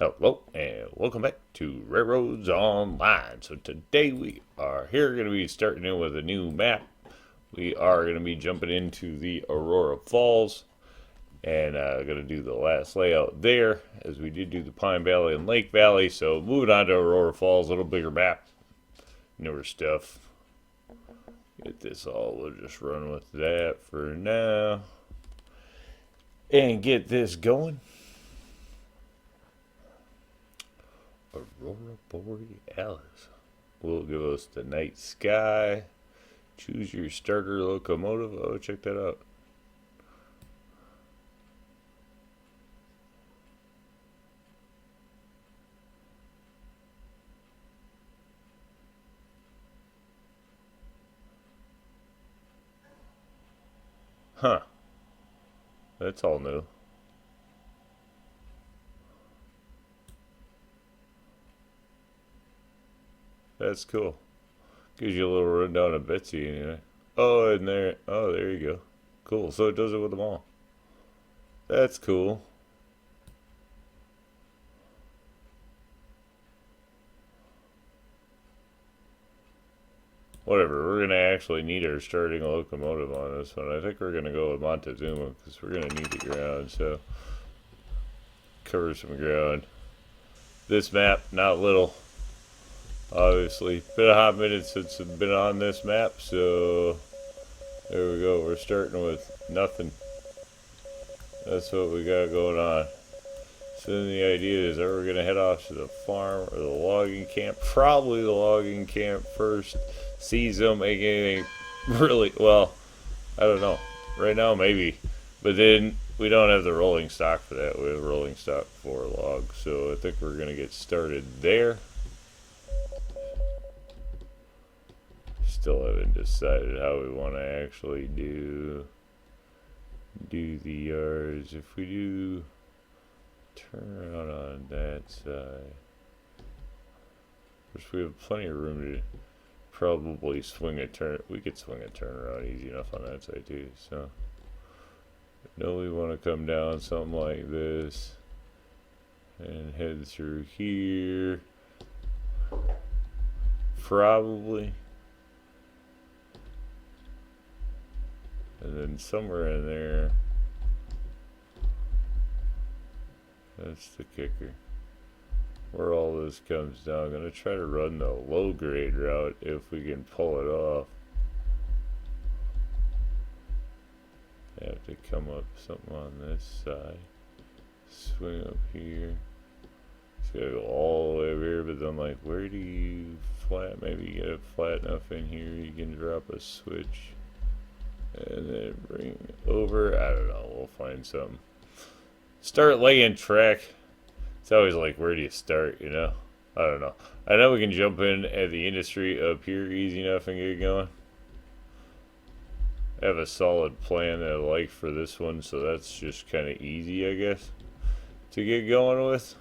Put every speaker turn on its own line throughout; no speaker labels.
Hello and welcome back to RailRoads Online. So today we are here going to be starting in with a new map. We are going to be jumping into the Aurora Falls and going to do the last layout there as we did do the Pine Valley and Lake Valley. So moving on to Aurora Falls, a little bigger map, newer stuff. Get this all, we'll just run with that for now and get this going. Aurora Borealis will give us the night sky. Choose your starter locomotive. Oh, check that out. Huh. That's all new. That's cool. Gives you a little rundown of Betsy anyway. Oh, and there. Oh, there you go. Cool. So it does it with them all. That's cool. Whatever. We're gonna actually need our starting locomotive on this one. I think we're gonna go with Montezuma because we're gonna need the ground. So cover some ground. This map, not little. Obviously, been a hot minute since I've been on this map, so there we go. We're starting with nothing. That's what we got going on. So then the idea is, are we going to head off to the farm or the logging camp? Probably the logging camp first. See some, make anything really, well, I don't know. Right now, maybe. But then we don't have the rolling stock for that. We have rolling stock for logs. So I think we're going to get started there. Still haven't decided how we want to actually do the yards. If we do turn around on that side, which we have plenty of room to probably swing a turn. We could swing a turnaround easy enough on that side too. So no, we want to come down something like this and head through here. Probably. And then somewhere in there, that's the kicker. Where all this comes down, I'm going to try to run the low grade route if we can pull it off. I have to come up something on this side, swing up here. It's got to go all the way over here, but then like, where do you flat? Maybe you get it flat enough in here, you can drop a switch. And then bring it over. I don't know. We'll find something. Start laying track. It's always like, where do you start, you know? I don't know. I know we can jump in at the industry up here easy enough and get going. I have a solid plan that I like for this one, so that's just kind of easy, I guess, to get going with.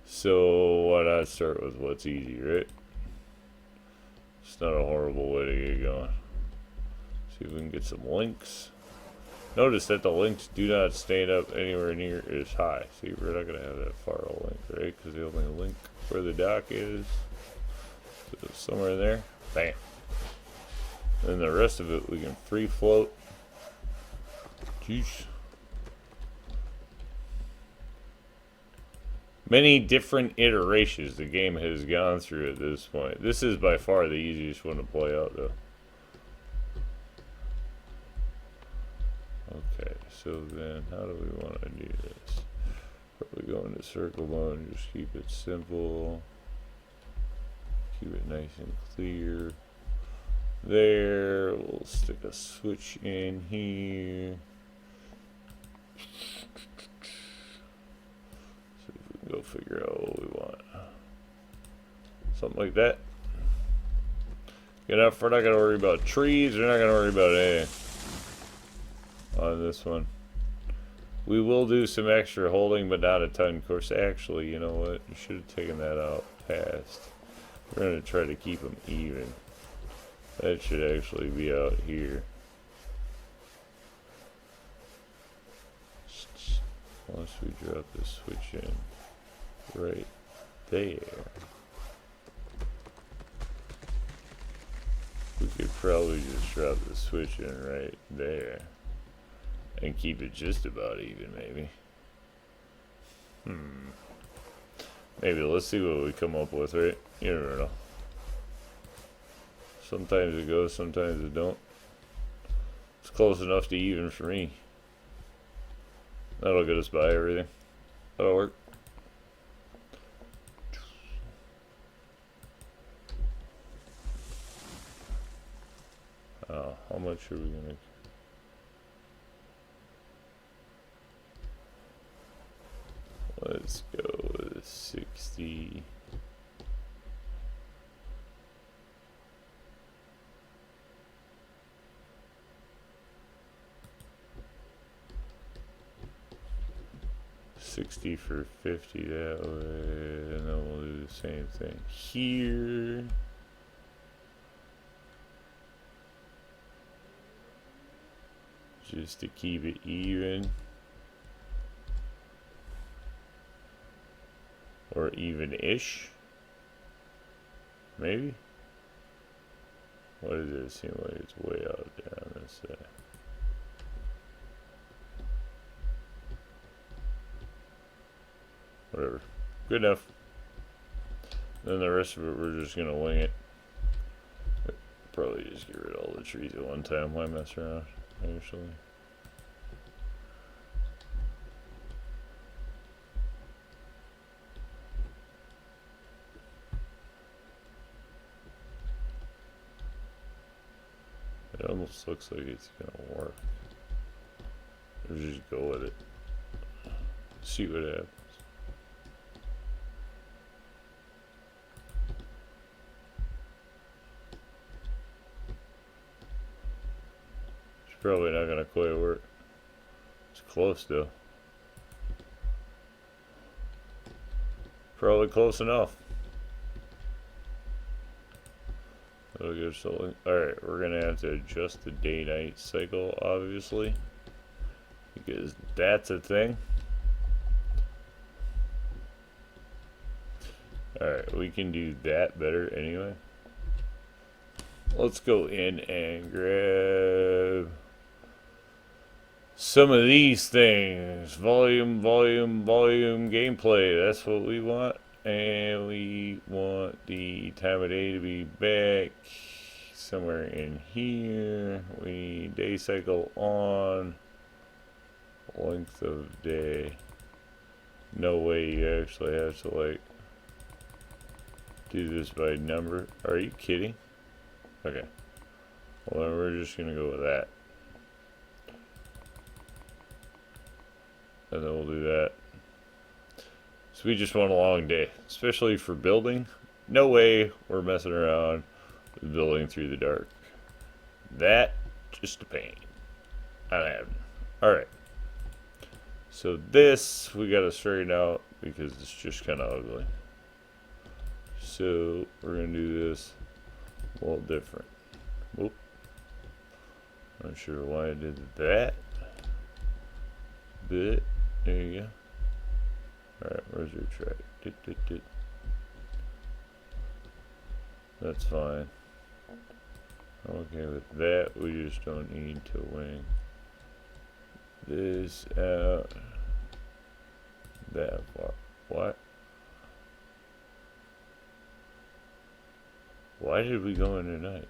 So why not start with what's easy, right? It's not a horrible way to get going. See if we can get some links. Notice that the links do not stand up anywhere near as high. See, we're not going to have that far a link, right? Because the only link where the dock is, so somewhere there. Bam. And the rest of it we can free float. Juice. Many different iterations the game has gone through at this point. This is by far the easiest one to play out, though. Okay, so then how do we want to do this? Probably go into circle mode and just keep it simple. Keep it nice and clear. There, we'll stick a switch in here. See if we can go figure out what we want. Something like that. We're not going to worry about trees. We're not going to worry about anything on this one. We will do some extra holding, but not a ton. Of course, actually, you know what? You should have taken that out past. We're going to try to keep them even. That should actually be out here. Once we drop this switch in. right there. We could probably just drop the switch in right there and keep it just about even, maybe. Maybe. Let's see what we come up with, right? You never know. Sometimes it goes, sometimes it don't. It's close enough to even for me. That'll get us by everything. That'll work. How much are we gonna... Let's go with 60. $60 for 50 that way, and then we'll do the same thing here. Just to keep it even. Or even-ish. Maybe? What does it seem like it's way out there on this side? Whatever. Good enough. Then the rest of it, we're just gonna wing it. Probably just get rid of all the trees at one time. Why mess around, actually? It almost looks like it's gonna work. Or just go with it. See what happens. It's probably not gonna quite work. It's close though. Probably close enough. Alright, we're gonna have to adjust the day-night cycle, obviously, because that's a thing. Alright, we can do that better anyway. Let's go in and grab some of these things. Volume gameplay. That's what we want. And we want the time of day to be back somewhere in here. We need day cycle on. Length of day. No way you actually have to like do this by number. Are you kidding? Okay. Well, then we're just gonna go with that. And then we'll do that. So we just want a long day, especially for building. No way we're messing around with building through the dark. That, just a pain. Alright. So this, we gotta straighten out because it's just kind of ugly. So we're gonna do this a little different. Whoop. Not sure why I did that. But, there you go. Alright, where's your track? That's fine. Okay with that, we just don't need to wing this out that far. What? Why did we go in tonight?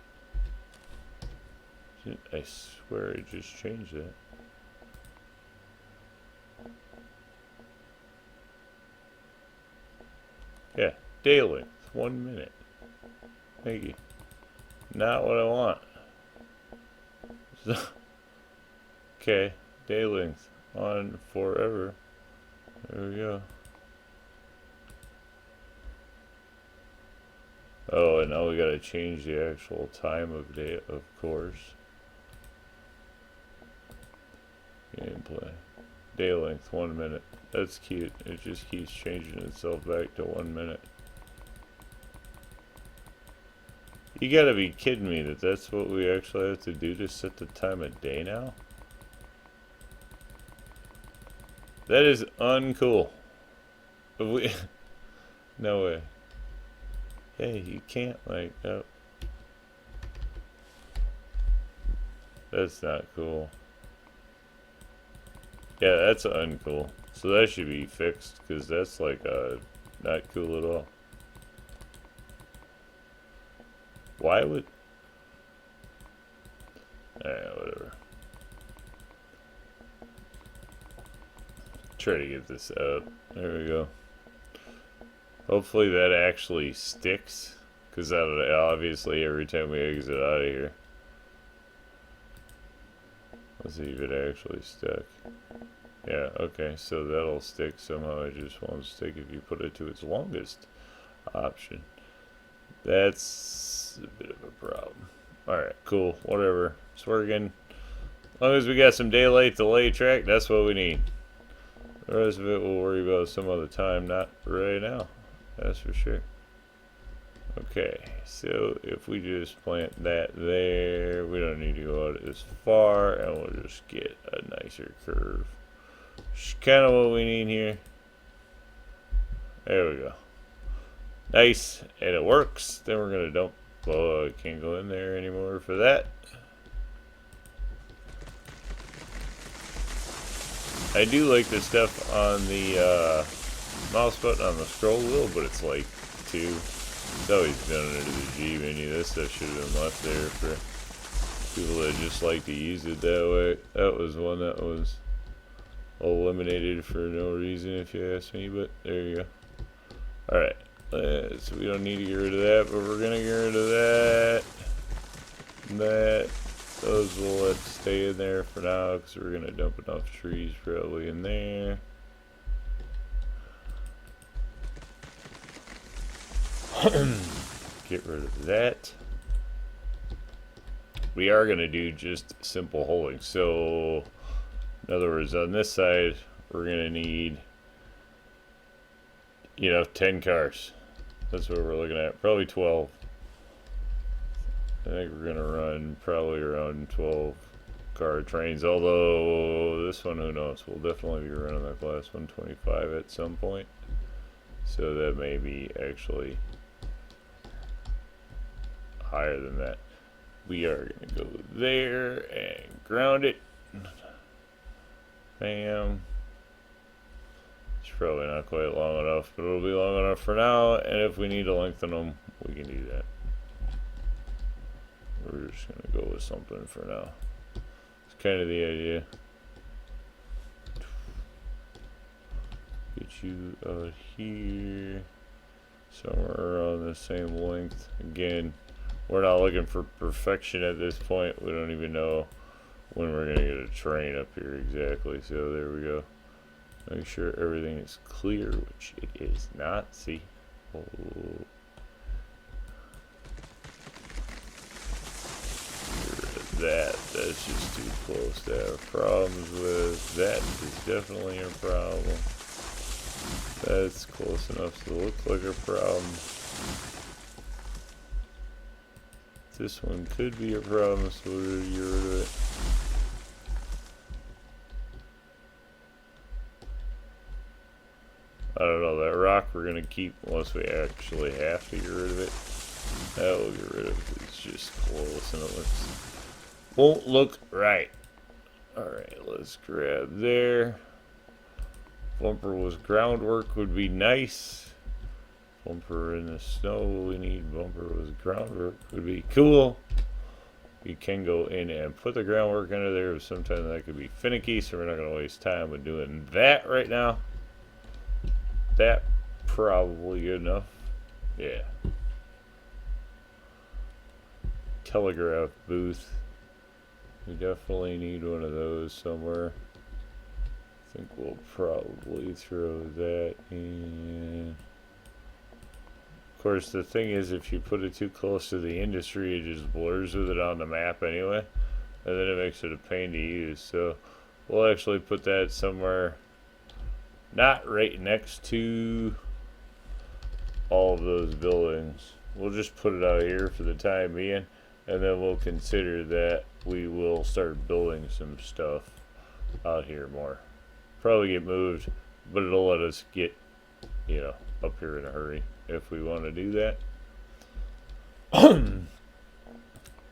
I swear I just changed that. Yeah, day length, 1 minute. Thank you. Not what I want. So, okay, day length on forever. There we go. Oh, and now we gotta change the actual time of day, of course. Gameplay. Day length, 1 minute. That's cute. It just keeps changing itself back to 1 minute. You gotta be kidding me that that's what we actually have to do to set the time of day now? That is uncool. No way. Hey, you can't, like, oh. That's not cool. Yeah, that's uncool. So that should be fixed, because that's like not cool at all. Why would... whatever. Try to get this up. There we go. Hopefully that actually sticks, because that obviously every time we exit out of here. Let's see if it actually stuck. Yeah, okay, so that'll stick somehow. It just won't stick if you put it to its longest option. That's a bit of a problem. Alright, cool, whatever. It's working. As long as we got some daylight to lay track, that's what we need. The rest of it we'll worry about some other time, not right now. That's for sure. Okay, so if we just plant that there, we don't need to go out as far, and we'll just get a nicer curve. Which is kind of what we need here. There we go. Nice, and it works. Then we're gonna dump. Oh, I can't go in there anymore for that. I do like the stuff on the mouse button on the scroll wheel, but it's like 2. It's always done under the G menu. This stuff should have been left there for people that just like to use it that way. That was one that was eliminated for no reason, if you ask me, but there you go. Alright, so we don't need to get rid of that, but we're going to get rid of that. Those we'll let stay in there for now, because we're going to dump enough trees probably in there. Get rid of that. We are going to do just simple holding. So, in other words, on this side, we're going to need, 10 cars. That's what we're looking at. Probably 12. I think we're going to run probably around 12 car trains. Although, this one, who knows? We'll definitely be running that class 125 at some point. So that may be actually higher than that. We are going to go there and ground it. Bam. It's probably not quite long enough, but it'll be long enough for now. And if we need to lengthen them, we can do that. We're just going to go with something for now. It's kind of the idea. Get you out here. Somewhere around the same length. Again, we're not looking for perfection at this point. We don't even know when we're going to get a train up here exactly. So there we go. Make sure everything is clear, which it is not. See? Oh. That's just too close to have problems with. That is definitely a problem. That's close enough to look like a problem. This one could be a problem, so we're going to get rid of it. I don't know, that rock we're going to keep unless we actually have to get rid of it. That we'll get rid of it. It's just close and it won't look right. Alright, let's grab there. Bumper with groundwork would be nice. Bumper in the snow, we need bumper with groundwork would be cool. You can go in and put the groundwork under there, but sometimes that could be finicky, so we're not going to waste time with doing that right now. That probably good enough. Yeah. Telegraph booth. We definitely need one of those somewhere. I think we'll probably throw that in. Of course, the thing is, if you put it too close to the industry, it just blurs with it on the map anyway. And then it makes it a pain to use. So we'll actually put that somewhere not right next to all of those buildings. We'll just put it out here for the time being. And then we'll consider that we will start building some stuff out here more. Probably get moved, but it'll let us get, up here in a hurry if we want to do that. Then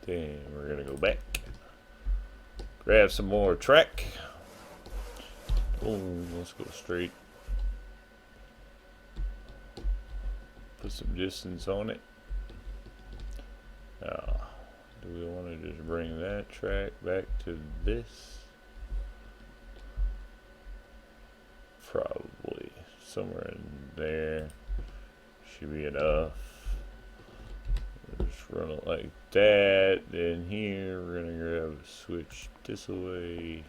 we're gonna go back, grab some more track. Oh, let's go straight. Put some distance on it. Do we want to just bring that track back to this? Probably somewhere in there should be enough. Just run it like that. Then here we're gonna grab a switch this way,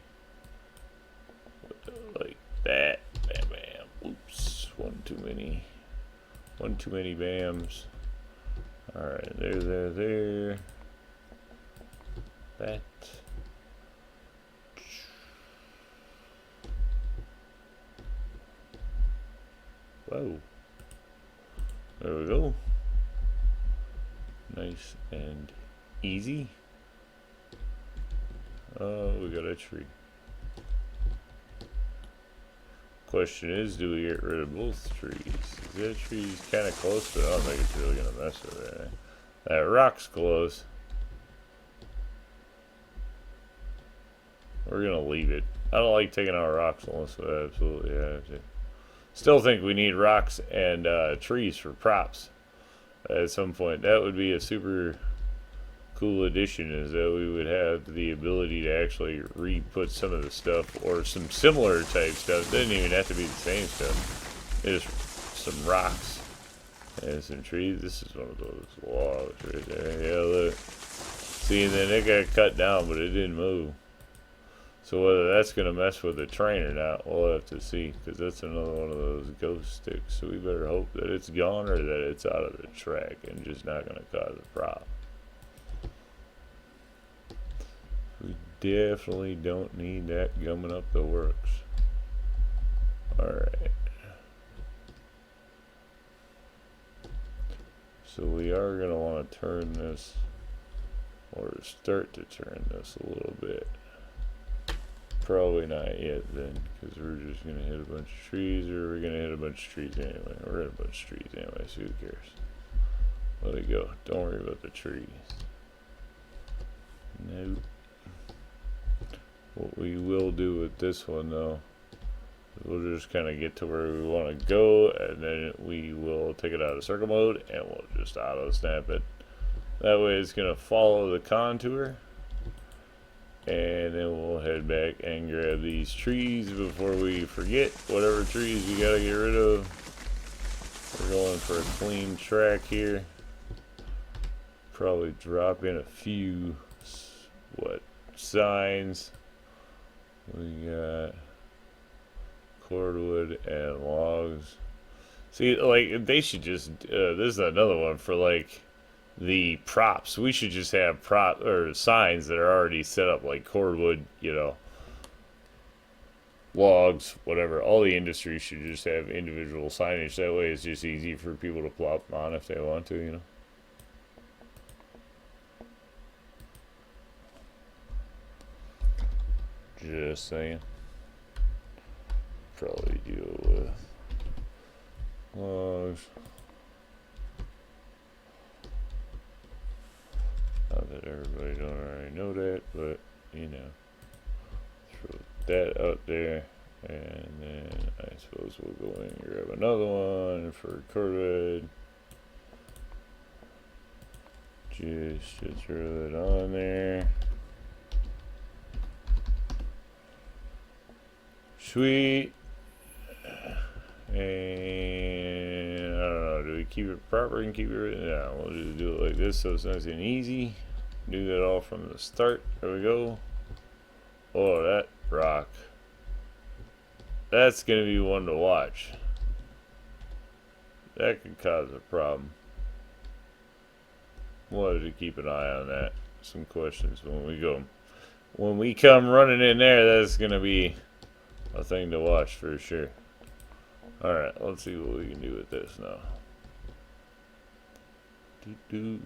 like that. Bam, bam. Oops, one too many bams. All right, there. That. Whoa. There we go. Nice and easy. Oh, we got a tree. Question is, do we get rid of both trees? That tree's kind of close, but I don't think it's really going to mess with it. That rock's close. We're going to leave it. I don't like taking out rocks unless we absolutely have to. Still think we need rocks and trees for props at some point. That would be a super cool addition, is that we would have the ability to actually re-put some of the stuff or some similar type stuff. It doesn't even have to be the same stuff. Just some rocks and some trees. This is one of those logs right there. Yeah, look. See, and then it got cut down, but it didn't move. So whether that's going to mess with the train or not, we'll have to see, because that's another one of those ghost sticks. So we better hope that it's gone or that it's out of the track and just not going to cause a problem. We definitely don't need that gumming up the works. Alright. So we are going to want to turn this, or start to turn this a little bit. Probably not yet then, because we're just going to hit a bunch of trees, or we're going to hit a bunch of trees anyway. We're hitting a bunch of trees anyway, so who cares? Let it go. Don't worry about the trees. Nope. What we will do with this one though, is we'll just kind of get to where we want to go, and then we will take it out of circle mode and we'll just auto snap it. That way it's going to follow the contour, and then we'll head back and grab these trees before we forget whatever trees we got to get rid of. We're going for a clean track here. Probably drop in a few signs. We got cordwood and logs. See, like, they should just this is another one for like the props. We should just have prop or signs that are already set up, like cordwood, you know, logs, whatever. All the industries should just have individual signage. That way it's just easy for people to plop on if they want to, you know. Just saying. Probably deal with logs. Not that everybody don't already know that, but you know. Throw that out there, and then I suppose we'll go in and grab another one for cordwood. Just to throw it on there. Sweet. And I don't know, do we keep it proper and keep it? Yeah, we'll just do it like this so it's nice and easy. Do that all from the start. There we go. Oh, that rock. That's going to be one to watch. That could cause a problem. We'll have to keep an eye on that. Some questions when we go. When we come running in there, that's going to be a thing to watch for sure. Alright, let's see what we can do with this now. Doo-doo.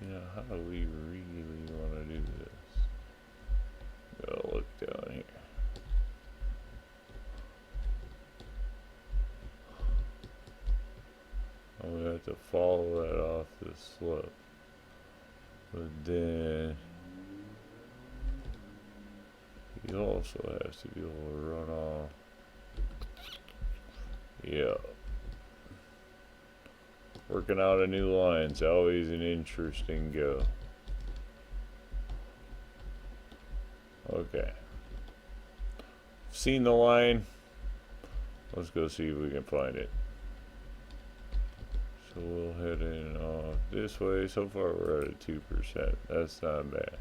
Yeah, Now, how do we really want to do this? Gotta look down here. I'm gonna have to follow that off the slope. But then you also have to be able to run off. Yeah. Working out a new line's always an interesting go. Okay. Seen the line. Let's go see if we can find it. So we'll head in off this way. So far we're at a 2%. That's not bad.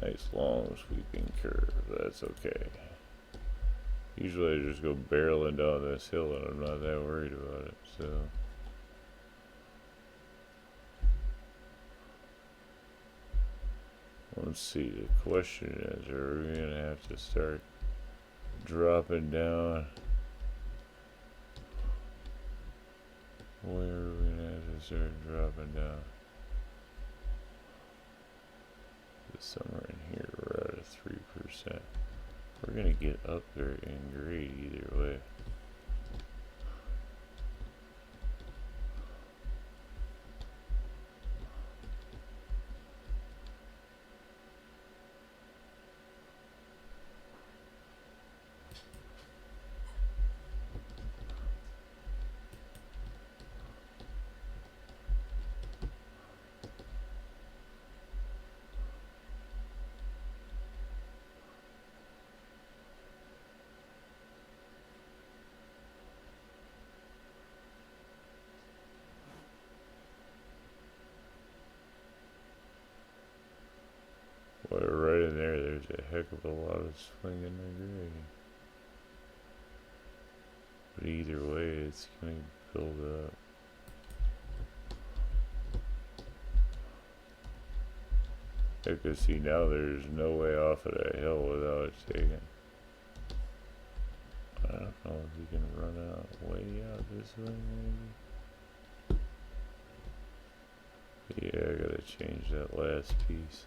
Nice long sweeping curve. That's okay. Usually I just go barreling down this hill and I'm not that worried about it. So let's see. The question is, are we gonna have to start dropping down? Where are we gonna have to start dropping down? Somewhere in here we're at a 3%. We're gonna get up there in grade either way. Well, right in there, there's a heck of a lot of swing in the grade. But either way, it's going to build up. You can see now there's no way off of that hill without it taking. I don't know if we can run out way out this way, maybe. Yeah, I gotta change that last piece.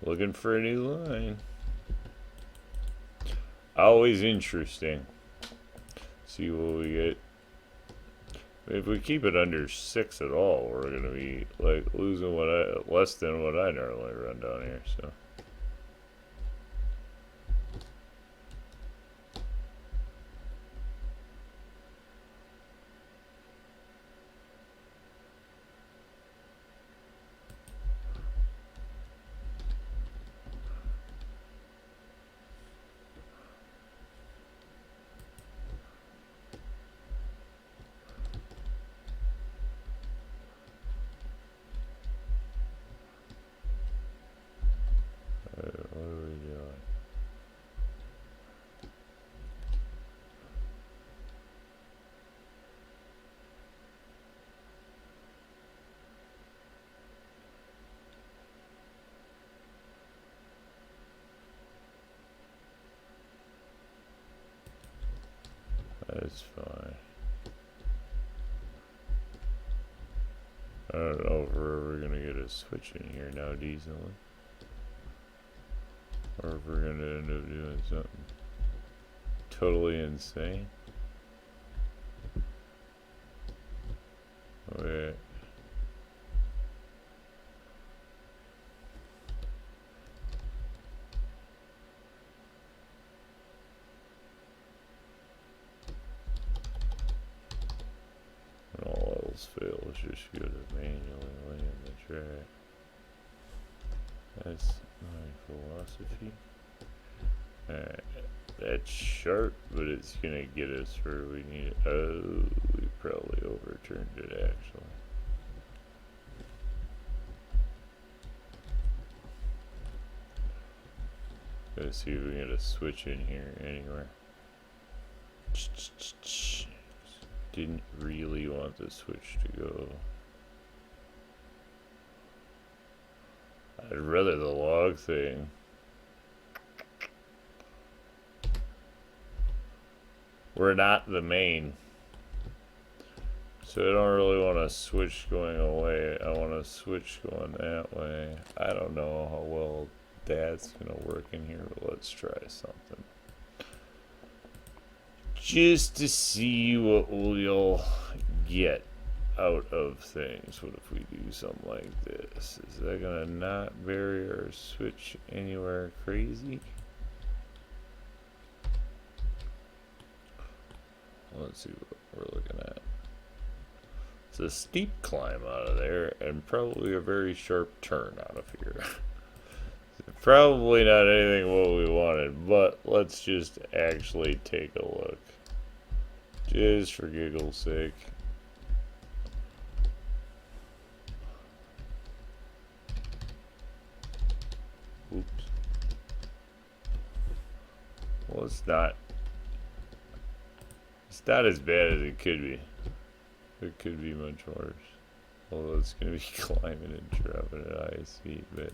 Looking for a new line. Always interesting. See what we get. If we keep it under 6 at all, we're gonna be like losing less than what I normally run down here. So. What are we doing? That's fine. I don't know if we're ever gonna get a switch in here now decently. Or if we're gonna end up doing something totally insane. Wait. When all else fails, just go to manually laying the track. That's my philosophy. That's sharp, but it's gonna get us where we need it. Oh, we probably overturned it actually. Gotta see if we can get a switch in here anywhere. Didn't really want the switch to go. I'd rather the log thing. We're not the main. So I don't really want to switch going away. I want to switch going that way. I don't know how well that's going to work in here, but let's try something. Just to see what we'll get out of things. What if we do something like this? Is that going to not bury our switch anywhere crazy? Let's see what we're looking at. It's a steep climb out of there and probably a very sharp turn out of here. Probably not anything what we wanted, but let's just actually take a look. Just for giggle's sake. Oops. Well, it's not as bad as it could be. It could be much worse. Although it's going to be climbing and dropping at high speed, but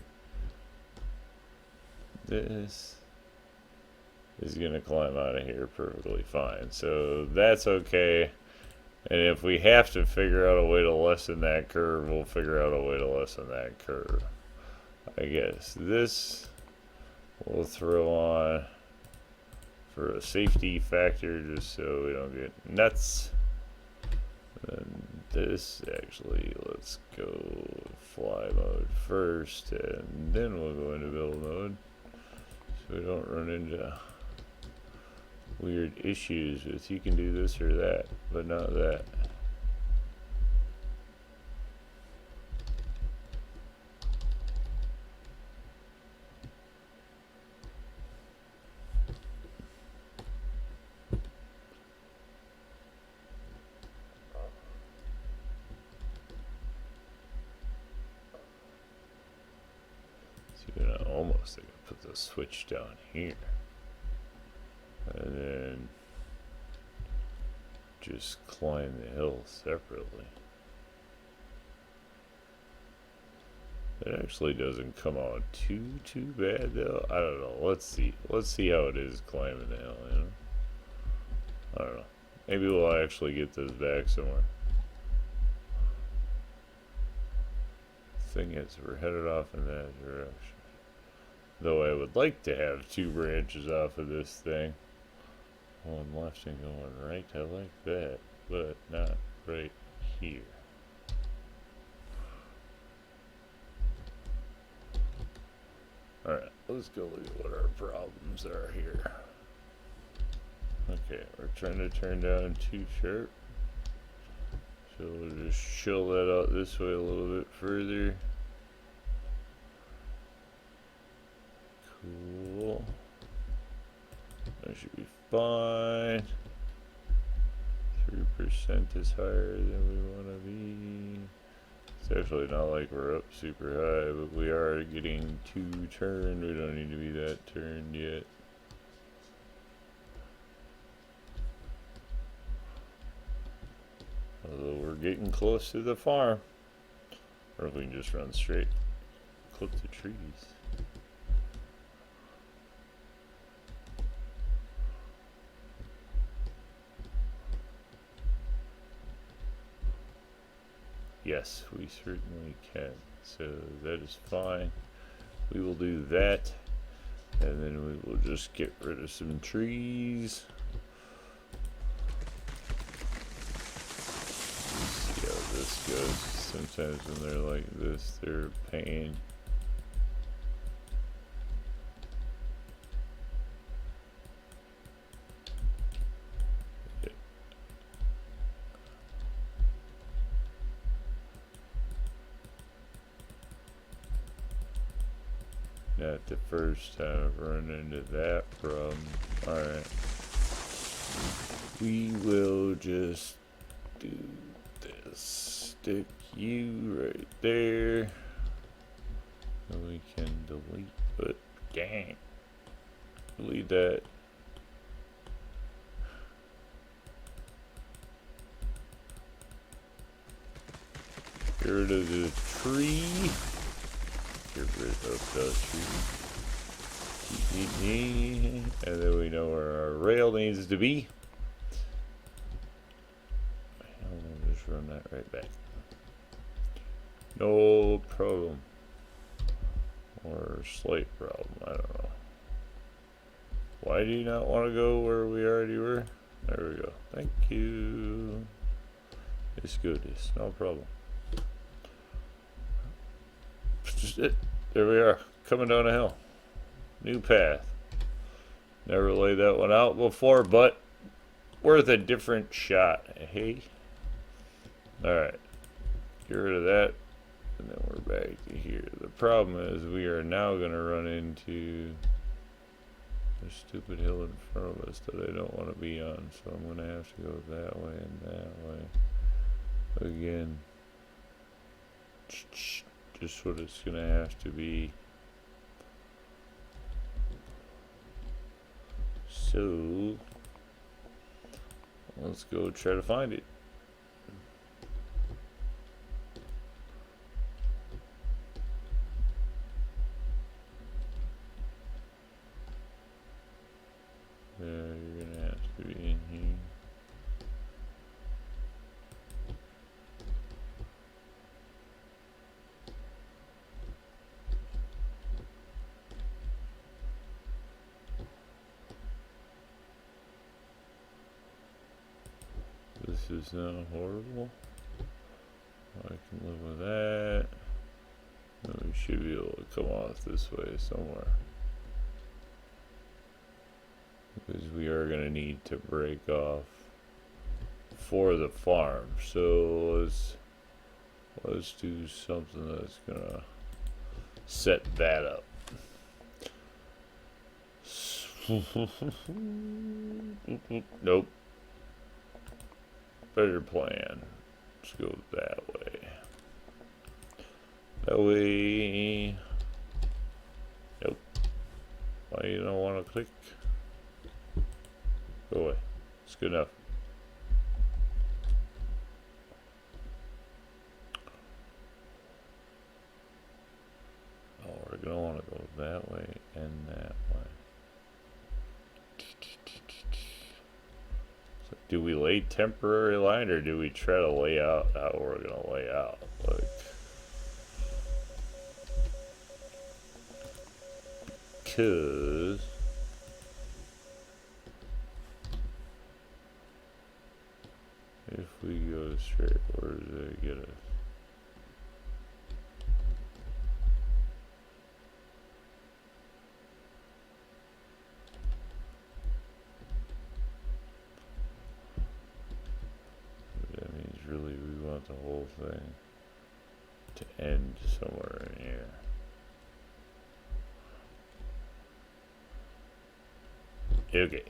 this is going to climb out of here perfectly fine. So that's okay. And if we have to figure out a way to lessen that curve, we'll figure out a way to lessen that curve. I guess this we'll throw on for a safety factor just so we don't get nuts. And this actually, let's go fly mode first and then we'll go into build mode so we don't run into weird issues with you can do this or that, but not that. Almost, I could put the switch down here and then just climb the hill separately. It actually doesn't come out too bad though. I don't know. Let's see how it is climbing the hill, you know? I don't know. Maybe we'll actually get this back somewhere. Thing is, we're headed off in that direction. Though I would like to have 2 branches off of this thing. One left and going right. I like that, but not right here. Alright, let's go look at what our problems are here. Okay, we're trying to turn down too sharp. So we'll just chill that out this way a little bit further. Cool. That should be fine. 3% is higher than we want to be. It's actually not like we're up super high, but we are getting 2 turned. We don't need to be that turned yet. Although we're getting close to the farm. Or if we can just run straight, clip the trees. Yes, we certainly can. So that is fine. We will do that. And then we will just get rid of some trees. See how this goes. Sometimes when they're like this, they're a pain. Not the first time I've run into that problem. Alright. We will just do this. Stick you right there. And we can delete, but dang. Delete that. Get rid of the tree. Get rid of the tree. And then we know where our rail needs to be. I'll just run that right back. No problem. Or slight problem, I don't know. Why do you not want to go where we already were? There we go. Thank you. It's good. It's no problem. There we are. Coming down a hill. New path. Never laid that one out before, but worth a different shot. Hey. Alright. Get rid of that. And then we're back to here. The problem is we are now going to run into a stupid hill in front of us that I don't want to be on. So I'm going to have to go that way and that way. Again. Just what it's going to have to be. So let's go try to find it. Yeah, you're gonna have to be in here. This is not horrible. I can live with that. And we should be able to come off this way somewhere. Because we are going to need to break off for the farm. So let's do something that's going to set that up. Nope. Better plan. Let's go that way. That way. Nope. Why you don't want to click? Go away. It's good enough. Oh, we're gonna want to go that way and that way. So do we lay temporary line or do we try to lay out how we're gonna lay out? Like, because if we go straight, where does it get us? That means really we want the whole thing to end somewhere in here. Okay.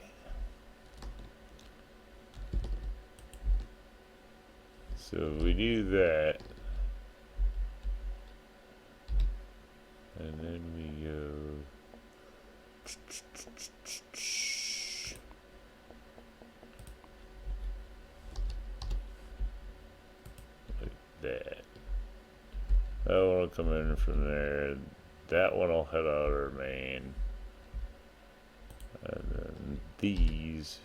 So we do that, and then we go like that. That one will come in from there. That one will head out our main, and then these.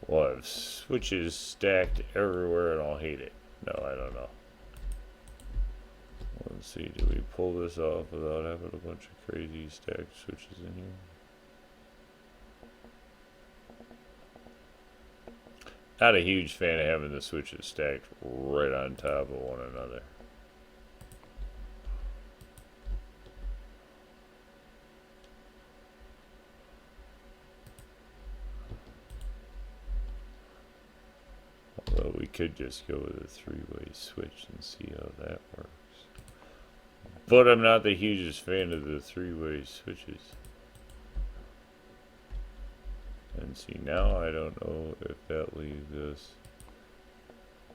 We'll have switches stacked everywhere and I'll hate it. No, I don't know. Let's see, do we pull this off without having a bunch of crazy stacked switches in here? Not a huge fan of having the switches stacked right on top of one another. Although we could just go with a three-way switch and see how that works. But I'm not the hugest fan of the three-way switches. And see, now I don't know if that leaves us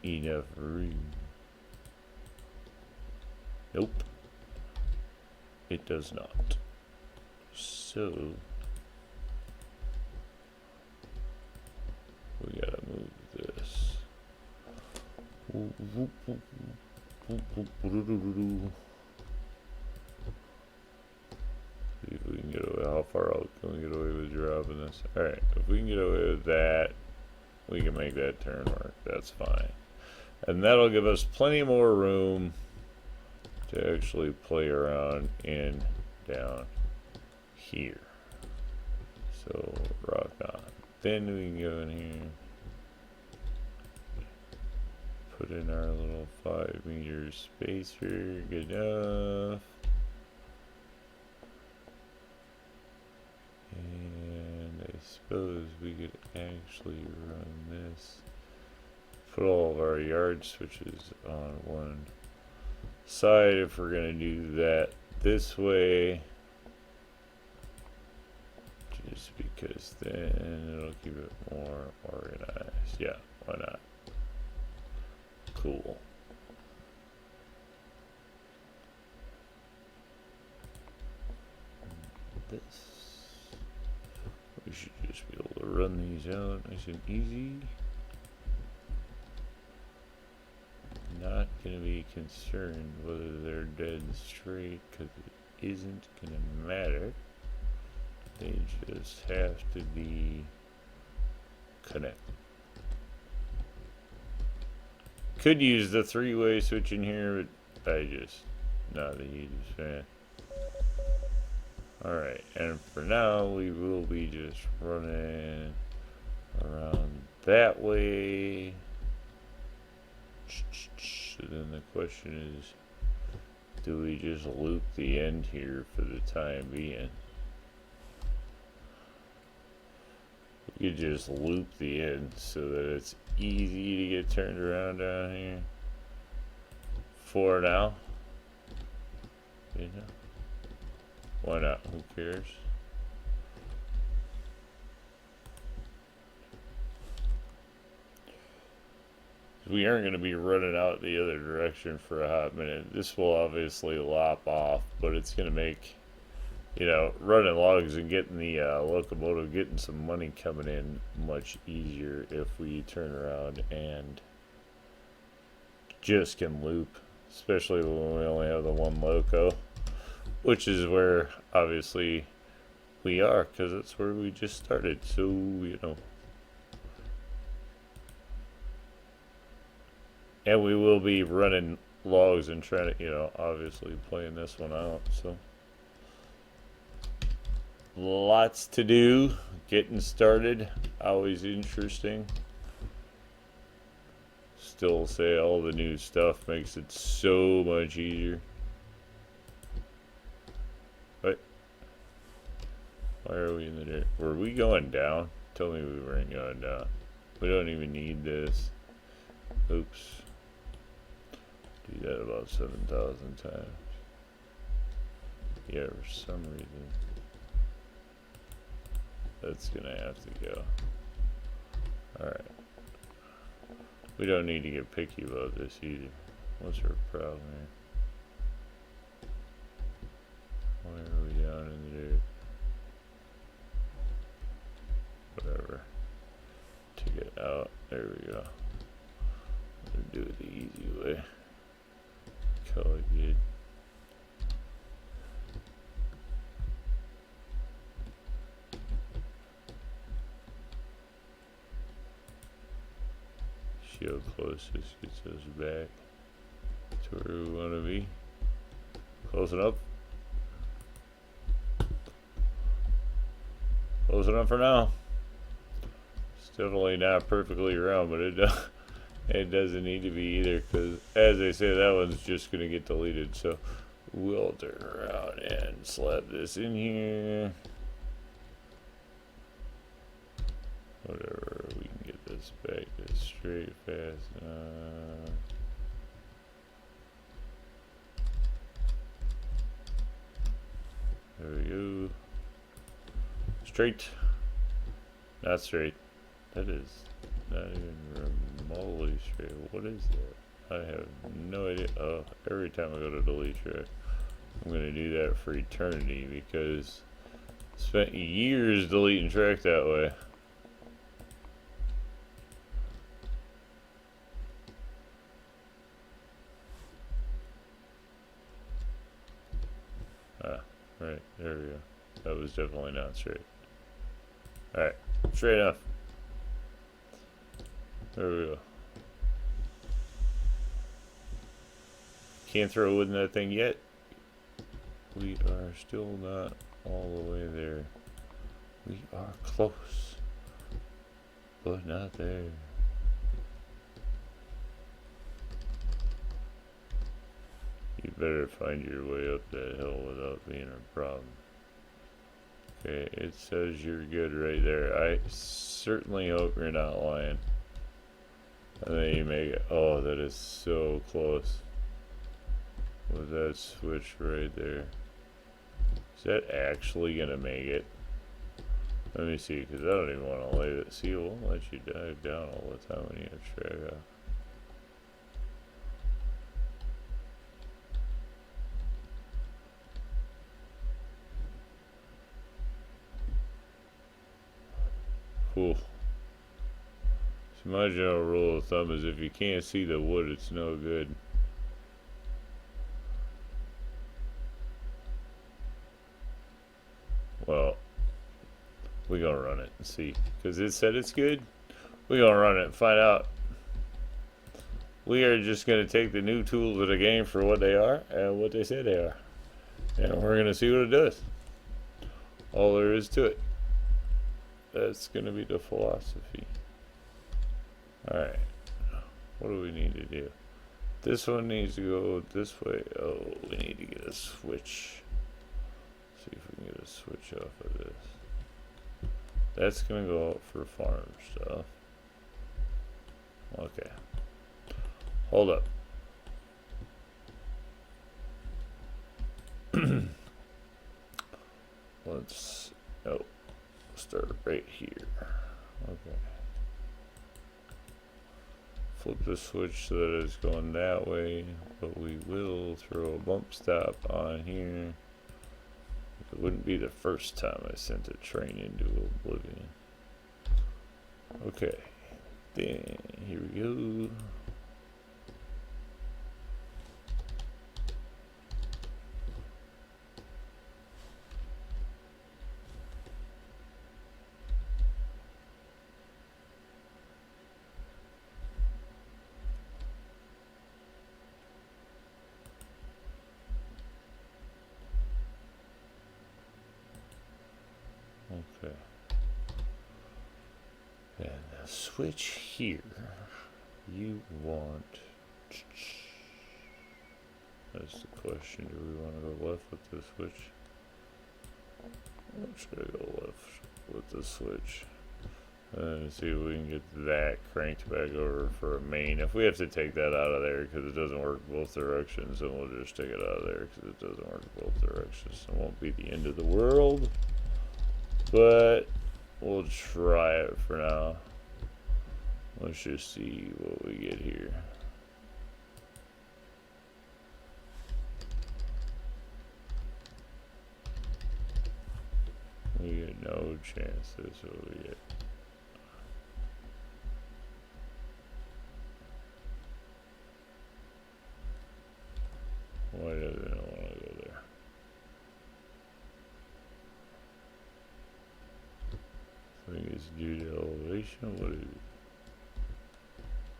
enough room. Nope. It does not. So we gotta move this. See if we can get away. How far out can we get away with dropping this? Alright, if we can get away with that, we can make that turn work. That's fine. And that'll give us plenty more room to actually play around in down here. So rock on. Then we can go in here, put in our little 5-meter spacer, good enough. And I suppose we could actually run this. Put all of our yard switches on one side if we're going to do that this way. Just because then it'll keep it more organized. Yeah, why not? Cool. This. We should just be able to run these out nice and easy. Not going to be concerned whether they're dead straight because it isn't going to matter. They just have to be connected. Could use the 3-way switch in here, but I just not a huge fan. Alright, and for now we will be just running around that way. So then the question is, do we just loop the end here for the time being? We could just loop the end so that it's easy to get turned around down here. For now. You know. Why not? Who cares? We aren't going to be running out the other direction for a hot minute. This will obviously lop off, but it's going to make, you know, running logs and getting the locomotive, getting some money coming in much easier if we turn around and just can loop, especially when we only have the one loco, which is where obviously we are, because that's where we just started. So, you know. And we will be running logs and trying to, you know, obviously playing this one out. So, lots to do. Getting started. Always interesting. Still say all the new stuff makes it so much easier. What? Why are we in the dirt? Were we going down? Tell me we weren't going down. We don't even need this. Oops. Do that about 7,000 times. Yeah, for some reason. That's gonna have to go. Alright. We don't need to get picky about this either. What's our problem here? Why are we down in the dirt? Whatever. To get out. There we go. We'll do it the easy way. Color good. See how close this gets us back to where we want to be. Close enough. Close enough for now. It's definitely not perfectly round, but it doesn't need to be either, because as I say, that one's just going to get deleted. So we'll turn around and slap this in here. Whatever, we can get this back to straight fast enough. There we go. Straight. Not straight. That is not even remotely straight. What is that? I have no idea. Oh, every time I go to delete track, I'm going to do that for eternity because I spent years deleting track that way. Ah, right. There we go. That was definitely not straight. Alright. Straight enough. There we go. Can't throw wood in that thing yet. We are still not all the way there. We are close, but not there. You better find your way up that hill without being a problem. Okay, it says you're good right there. I certainly hope you're not lying. And then you make it. Oh, that is so close. With that switch right there. Is that actually gonna make it? Let me see, because I don't even want to lay it. See, it won't let you dive down all the time when you have track off. Cool. So my general rule of thumb is if you can't see the wood, it's no good. Well, we're gonna run it and see, because it said it's good. We're gonna run it and find out. We are just gonna take the new tools of the game for what they are and what they say they are, and we're gonna see what it does. All there is to it. That's gonna be the philosophy. Alright, what do we need to do? This one needs to go this way. Oh, we need to get a switch. See if we can get a switch off of this. That's gonna go out for farm stuff. Okay. Hold up. Let's start right here. Okay. Flip the switch so that it's going that way, but we will throw a bump stop on here. It wouldn't be the first time I sent a train into oblivion. Okay, then here we go. Okay. And the switch here, you want... That's the question. Do we want to go left with the switch? I'm just going to go left with the switch. And see if we can get that cranked back over for a main. If we have to take that out of there because it doesn't work both directions, then we'll just take it out of there because it doesn't work both directions. It won't be the end of the world. But we'll try it for now. Let's just see what we get here. We get no chance. This is what we get. Why doesn't it want to go there? I think it's due to elevation. What is it?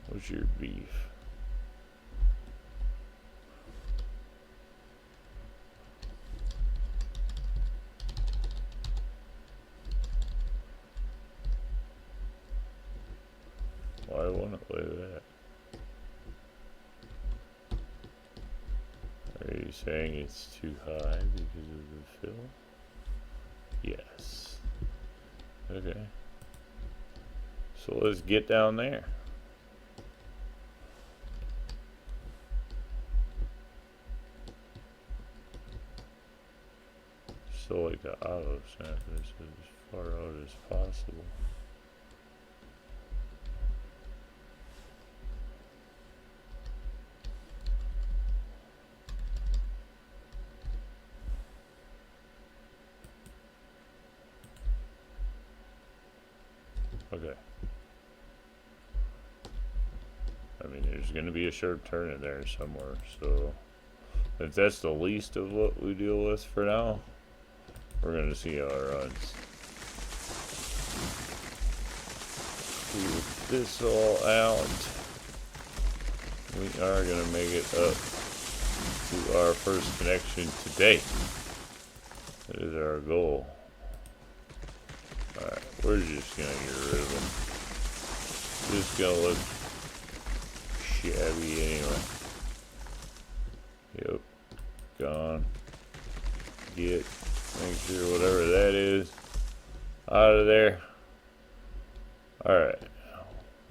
What's your beef? Why won't it play that? Are you saying it's too high because of the fill? Yes. Okay. So let's get down there. Still like the auto snap this as far out as possible. Okay. I mean, there's going to be a sharp turn in there somewhere, so if that's the least of what we deal with for now, we're going to see how it runs. With this all out, we are going to make it up to our first connection today. That is our goal. Alright, we're just gonna get rid of them. Just gonna look shabby anyway. Yep. Gone. Get. Make sure whatever that is out of there. Alright.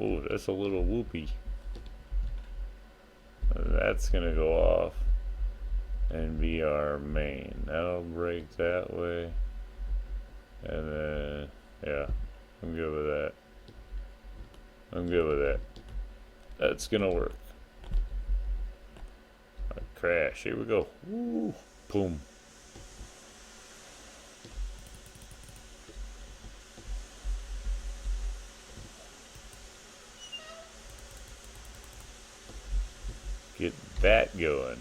Ooh, that's a little whoopy. That's gonna go off and be our main. That'll break that way. And then, yeah, I'm good with that. I'm good with that. That's gonna work. Crash. Here we go. Woo. Boom. Get that going.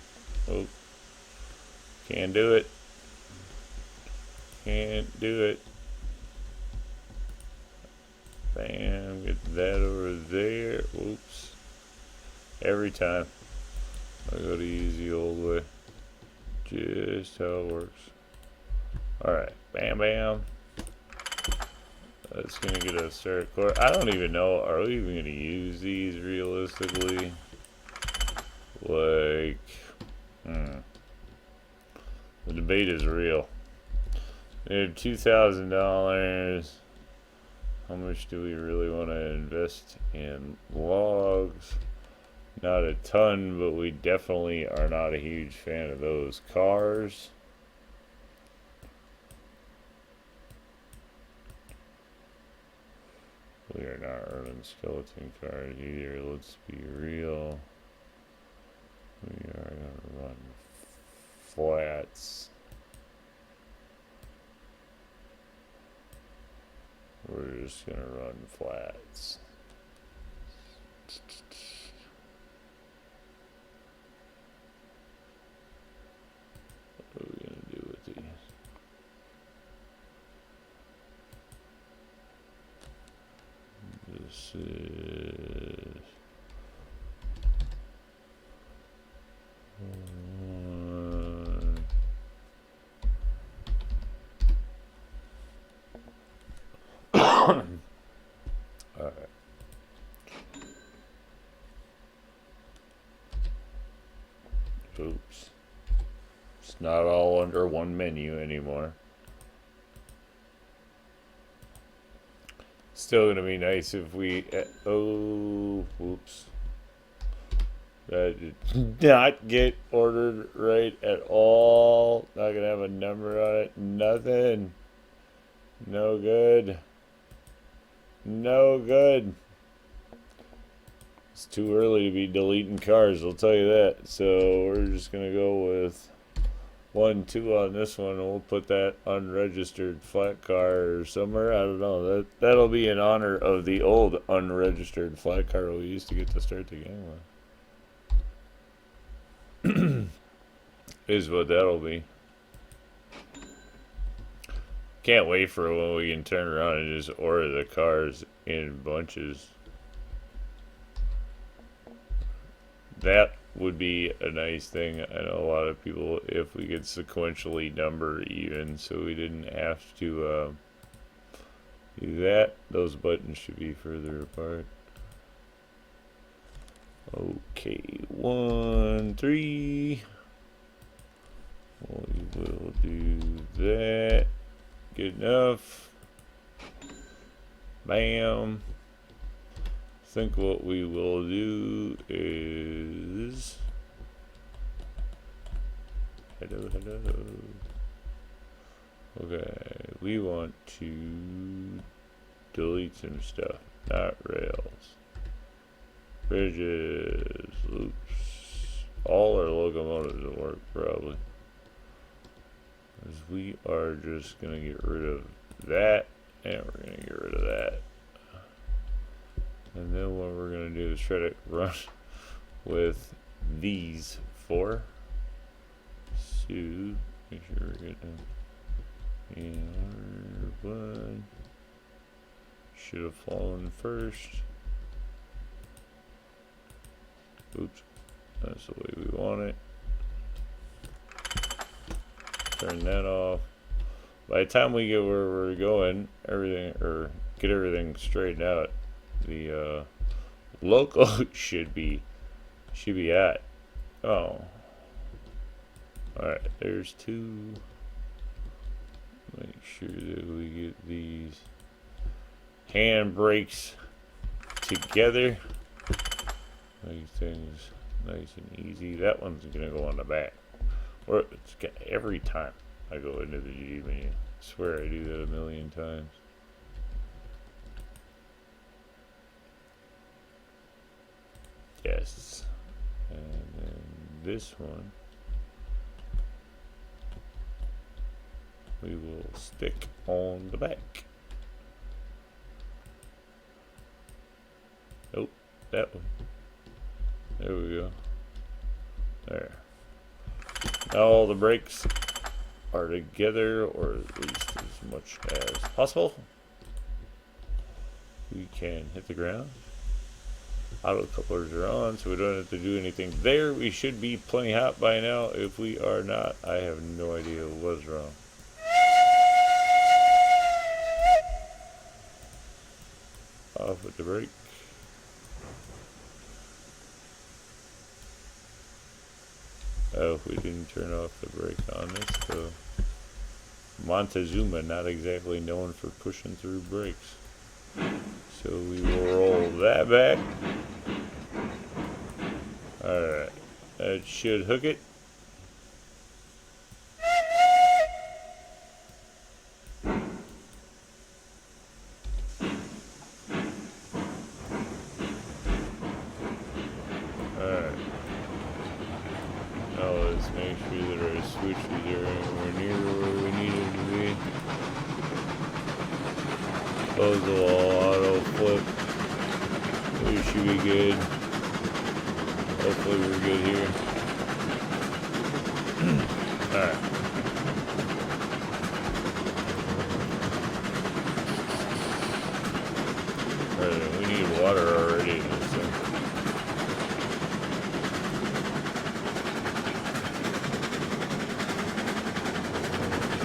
Oh. Can't do it. Can't do it. Bam. Get that over there. Oops. Every time. I go to use the old way. Just how it works. Alright. Bam, bam. That's going to get us started. I don't even know. Are we even going to use these realistically? Like, the debate is real. They're $2,000. How much do we really want to invest in logs? Not a ton, but we definitely are not a huge fan of those cars. We are not running skeleton cars either. Let's be real. We are going to run flats. We're just going to run flats. What are we going to do with these? This is... Alright. Oops. It's not all under one menu anymore. Still gonna be nice if we... oh, whoops. That did not get ordered right at all. Not gonna have a number on it. Nothing. No good. No good. It's too early to be deleting cars, I'll tell you that. So we're just gonna go with 1, 2 on this one, and we'll put that unregistered flat car somewhere. I don't know. That'll be in honor of the old unregistered flat car we used to get to start the game with. Is what that'll be. Can't wait for when we can turn around and just order the cars in bunches. That would be a nice thing. I know a lot of people, if we could sequentially number even, so we didn't have to do that. Those buttons should be further apart. Okay, 1, 3. We will do that. Good enough. Bam. I think what we will do is... Hello. Okay, we want to delete some stuff, not rails. Bridges, loops, all our locomotives will work probably. Because we are just going to get rid of that, and we're going to get rid of that. And then what we're going to do is try to run with these 4. So, make sure we're getting in order. 1 should have fallen first. Oops, that's the way we want it. turn that off. By the time we get where we're going, get everything straightened out, the loco should be at. Oh, all right. There's two. Make sure that we get these hand brakes together. Make things nice and easy. That one's gonna go on the back. Or it's got, every time I go into the G menu, I swear I do that a million times. Yes. And then this one we will stick on the back. Nope, that one. There we go. There. Now all the brakes are together, or at least as much as possible. We can hit the ground. Auto couplers are on, so we don't have to do anything there. We should be plenty hot by now. If we are not, I have no idea what's wrong. Off with the brake. Oh, we didn't turn off the brake on this, so Montezuma not exactly known for pushing through brakes. So we will roll that back. Alright, that should hook it. Alright. Now let's make sure that our switches are anywhere near where we need them to be. Close the wall, auto flip. We should be good. Hopefully we're good here. Alright. Alright, we need water already in this thing.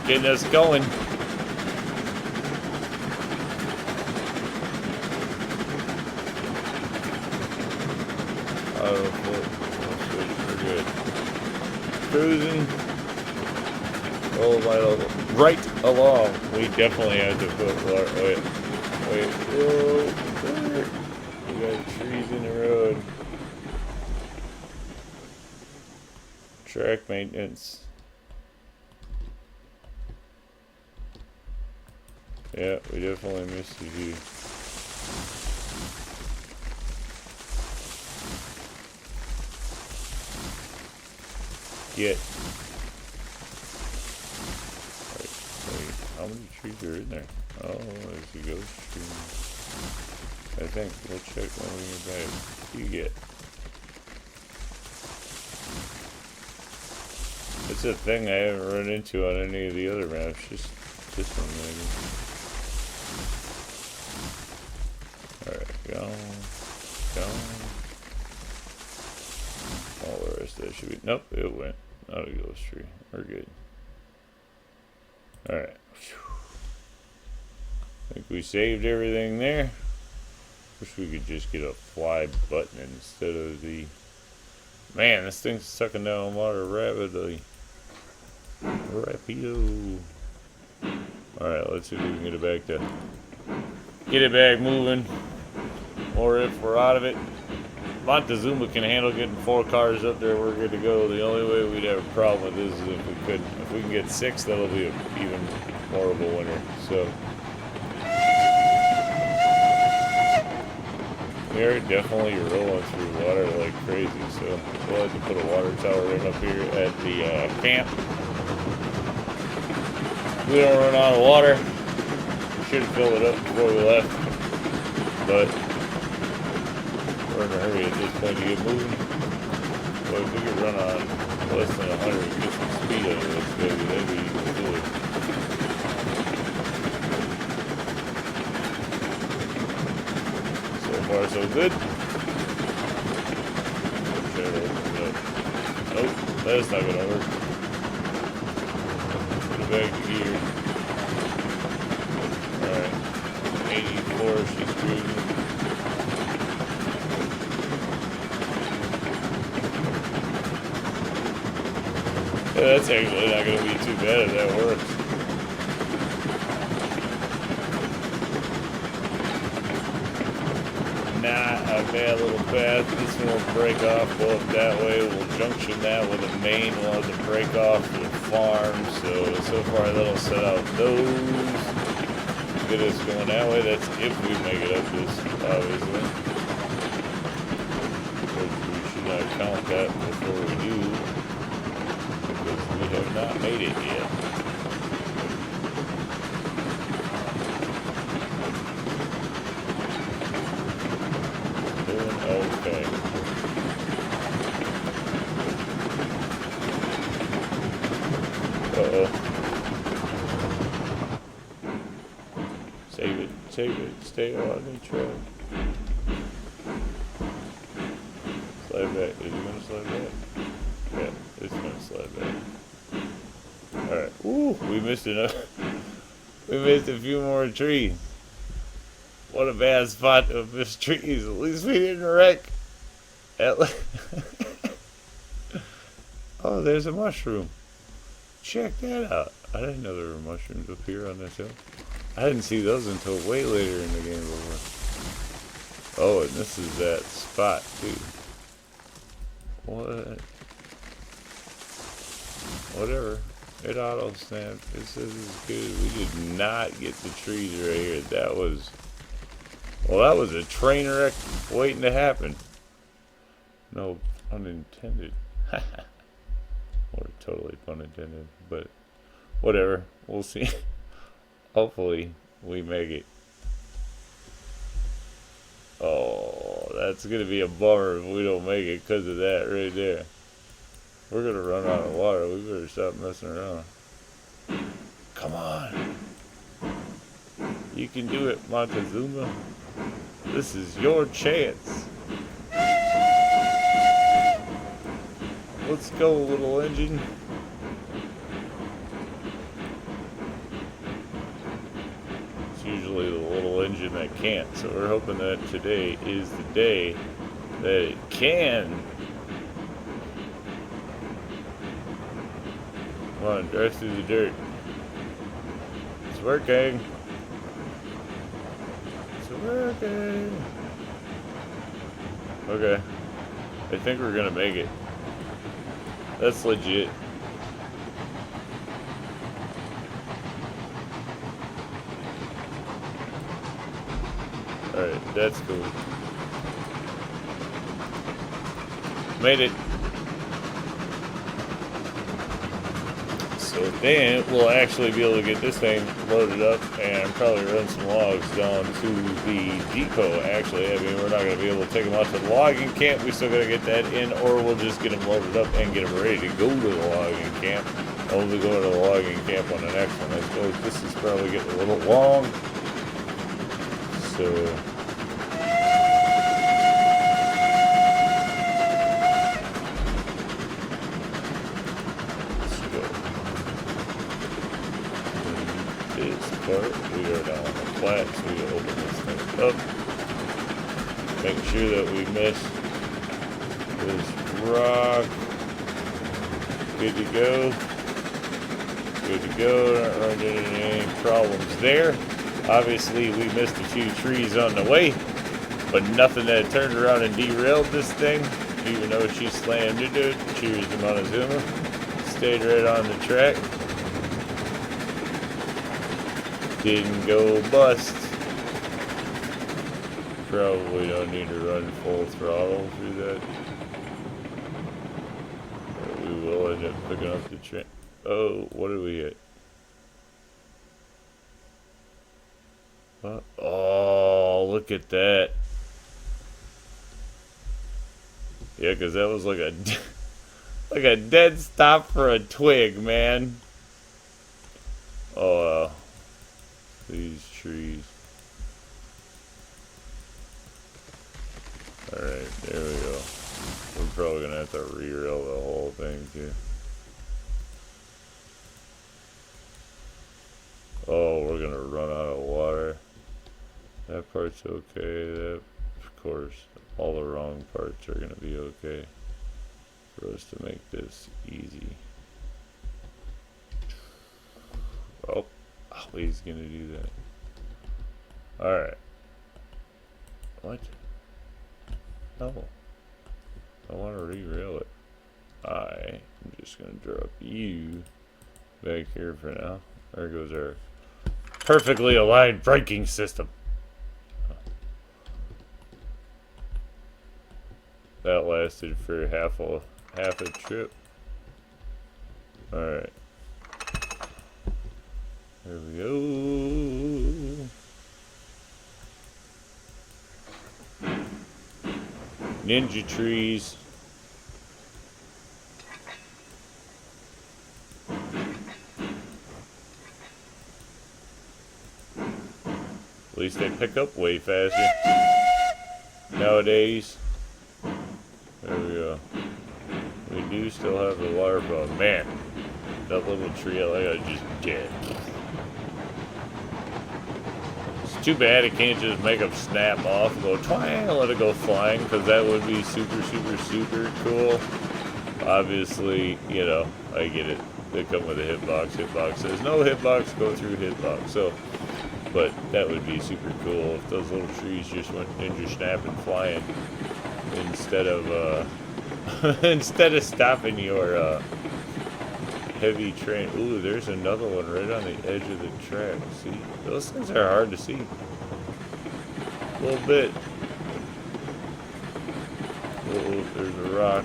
Getting us going. We're good. Cruising. Oh, right along. We definitely had to put water. Wait. Whoa. We got trees in the road. Track maintenance. Yeah, we definitely missed a few. Wait, how many trees are in there? Oh, there's a ghost tree. I think we'll check when we get back. You get. It's a thing I haven't run into on any of the other maps, just this one maybe. Alright, go. All the rest of that should be. Nope, it went. Not a ghost tree. We're good. Alright. I think we saved everything there. Wish we could just get a fly button instead of the. Man, this thing's sucking down water rapidly. Rapido. Alright, let's see if we can get it back moving. Or if we're out of it. Montezuma can handle getting 4 cars up there, we're good to go. The only way we'd have a problem with this is if we couldn't. If we can get 6, that'll be an even more of a winner. So we are definitely rolling through water like crazy. So we'll have to put a water tower in up here at the camp. We don't run out of water. We should have filled it up before we left, but we're in a hurry at this point to get moving. But if we could run on less than 100 and get some speed out of this baby, that'd be good. So far so good. Try to open it up. Nope, that's not gonna work. back to gear. Alright. 84, she's cruising. Yeah, that's actually not going to be too bad if that works. Not a bad little path. This one will break off, go up that way. We'll junction that with a main one to break off to the farm. So far that'll set out those. Get us going that way. That's if we make it up this, obviously. But we should not count that before we do, because we have not made it yet. Okay. Uh-oh. Save it, stay on the track. Slide back, is it gonna slide back? Yeah, it's gonna slide back. Alright, ooh, we missed enough. We missed a few more trees. What a bad spot to miss trees. At least we didn't wreck. Oh, there's a mushroom. Check that out. I didn't know there were mushrooms up here on this hill. I didn't see those until way later in the game before. Oh, and this is that spot too. What? Whatever. It auto snapped. It says it's good. We did not get the trees right here. That was... Well, that was a train wreck waiting to happen. No unintended. Or totally pun intended. But whatever. We'll see. Hopefully we make it. Oh, that's going to be a bummer if we don't make it because of that right there. We're going to run out of water. We better stop messing around. Come on. You can do it, Montezuma. This is your chance. Let's go, little engine. It's usually the little engine that can't, so we're hoping that today is the day that it can. Come on, drive through the dirt. It's working. Okay. Okay. I think we're gonna make it. That's legit. Alright, that's cool. Made it. So then we'll actually be able to get this thing loaded up and probably run some logs down to the depot. Actually, I mean, we're not going to be able to take them out to the logging camp. We still got to get that in, or we'll just get them loaded up and get them ready to go to the logging camp. And we'll be going to the logging camp on the next one. I suppose this is probably getting a little long. So... we are now on the flat, so we open this thing up. Make sure that we miss this rock. Good to go. Good to go. Not running into any problems there. Obviously, we missed a few trees on the way, but nothing that turned around and derailed this thing, even though she slammed into it. Cheers to Montezuma. Stayed right on the track. Didn't go bust. Probably don't need to run full throttle through that. But we will end up picking up the train. Oh, what did we hit? What? Oh, look at that. Yeah, because that was like a dead stop for a twig, man. Oh, these trees. Alright, there we go. We're probably going to have to re-rail the whole thing, too. That part's okay. That, of course, all the wrong parts are gonna be okay for us to make this easy. Oh, he's gonna do that. Alright. What? No. I want to re-rail it. I'm just gonna drop you back here for now. There goes our perfectly aligned braking system. That lasted for half a trip. Alright. There we go. Ninja trees. At least they pick up way faster nowadays. There we go. We do still have the water problem. Man, that little tree I gotta just get. It's too bad it can't just make them snap off and go twang and let it go flying, because that would be super, super, super cool. Obviously, you know, I get it. They come with a hitbox. Hitbox says no hitbox, go through hitbox. So, but that would be super cool if those little trees just went ninja snapping flying instead of instead of stopping your heavy train. Ooh, there's another one right on the edge of the track. See, those things are hard to see. A little bit. Oh, there's a rock.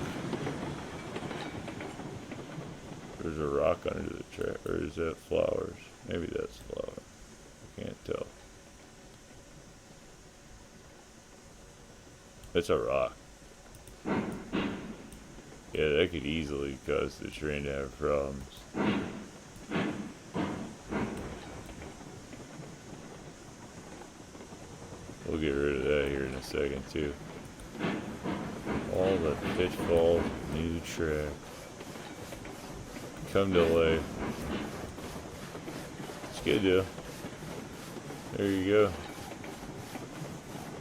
There's a rock under the track, or is that flowers? Maybe that's flowers. I can't tell. It's a rock. Yeah, that could easily cause the train to have problems. We'll get rid of that here in a second too. All the pitfall, new track. Come to life. It's good though. There you go.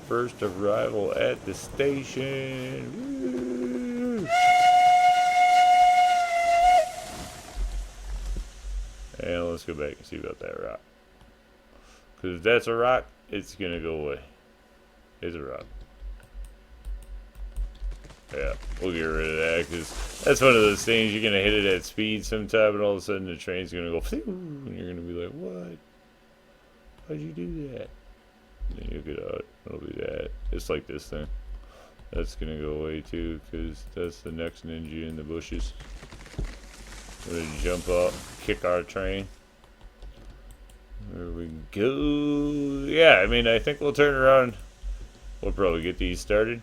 First arrival at the station. Woo! And let's go back and see about that rock. Because if that's a rock, it's going to go away. It's a rock. Yeah, we'll get rid of that, because that's one of those things, you're going to hit it at speed sometime, and all of a sudden the train's going to go, and you're going to be like, what? Why'd you do that? And then you'll get out. It'll be that. It's like this thing. That's going to go away too, because that's the next ninja in the bushes. We're going to jump up, kick our train. There we go. Yeah, I mean, I think we'll turn around. We'll probably get these started.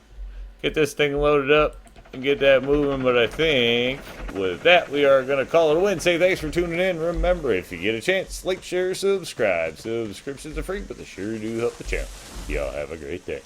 Get this thing loaded up and get that moving. But I think with that, we are going to call it a win. Say thanks for tuning in. Remember, if you get a chance, like, share, subscribe. Subscriptions are free, but they sure do help the channel. Y'all have a great day.